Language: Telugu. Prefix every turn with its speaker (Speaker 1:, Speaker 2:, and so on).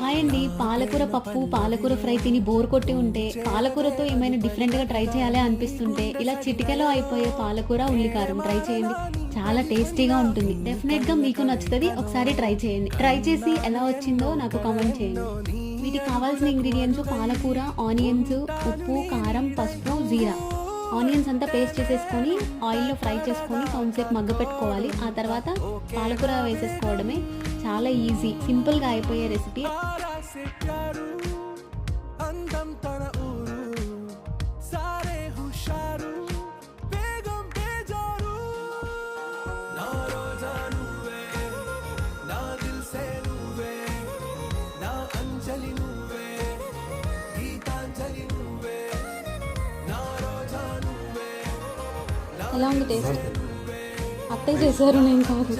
Speaker 1: హాయ్ అండి. పాలకూర పప్పు, పాలకూర ఫ్రై తిని బోర్ కొట్టి ఉంటే, పాలకూరతో ఏమైనా డిఫరెంట్‌గా ట్రై చేయాలి అనిపిస్తుంటే, ఇలా చిటికెలో అయిపోయే పాలకూర, ఉల్లికారం ట్రై చేయండి. చాలా టేస్టీగా ఉంటుంది. డెఫినెట్‌గా మీకు నచ్చుతది. ఒకసారి ట్రై చేయండి. ట్రై చేసి ఎలా వచ్చిందో నాకు కామెంట్ చేయండి. వీటికి కావాల్సిన ఇంగ్రీడియెంట్స్ పాలకూర, ఆనియన్స్, ఉప్పు, కారం, పసుపు, జీరా. ఆనియన్స్ అంతా పేస్ట్ చేసేసుకొని ఆయిల్‌లో ఫ్రై చేసుకొని కొంచెంసేపు మగ్గపెట్టుకోవాలి. ఆ తర్వాత పాలకూర వేసేసుకోవడమే. చాలా ఈజీ, సింపుల్‌గా అయిపోయే రెసిపీ. ఎలా ఉంది టేస్ట్? అత్తయ్య చేశారు, నేను కాదు.